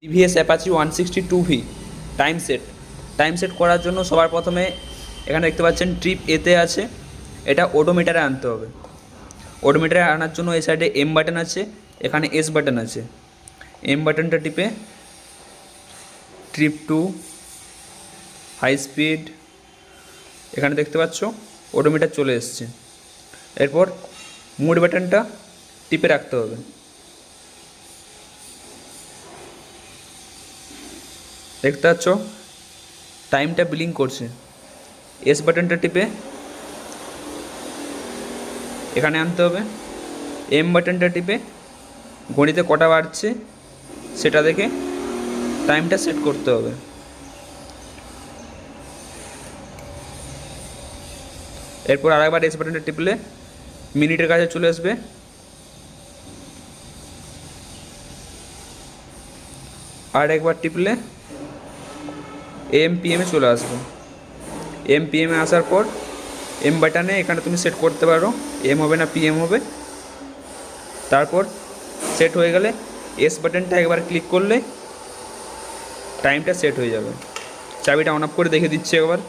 TVS Apache 162V time set করার জন্য সবার প্রথমে এখানে দেখতে পাচ্ছেন ট্রিপ এতে আছে, এটা ওডোমিটারে আনতে হবে। ওডোমিটারে আনার জন্য এই সাইডে এম বাটন আছে, এখানে এস বাটন আছে। এম বাটনটা টিপে ট্রিপ টু হাই স্পিড এখানে দেখতে পাচ্ছ ওডোমিটার চলে এসছে। এরপর মুড বাটনটা টিপে রাখতে হবে। দেখতে পাচ্ছ টাইমটা ব্লিঙ্ক করছে। এস বাটনটা টিপে এখানে আনতে হবে। এম বাটনটা টিপে ঘড়িতে কটা বাজছে সেটা দেখে টাইমটা সেট করতে হবে। এরপর আরেকবার এস বাটনটা টিপলে মিনিটের কাছে চলে আসবে। আর একবার টিপলে এমপিএমে চলে আসবে। এমপিএমে আসার পর এম বাটনে এখানে তুমি সেট করতে পারো এম হবে না পিএম হবে। তারপর সেট হয়ে গেলে এস বাটনটা একবার ক্লিক করলে টাইমটা সেট হয়ে যাবে। চাবিটা অন অফ করে দেখে দিচ্ছি একবার।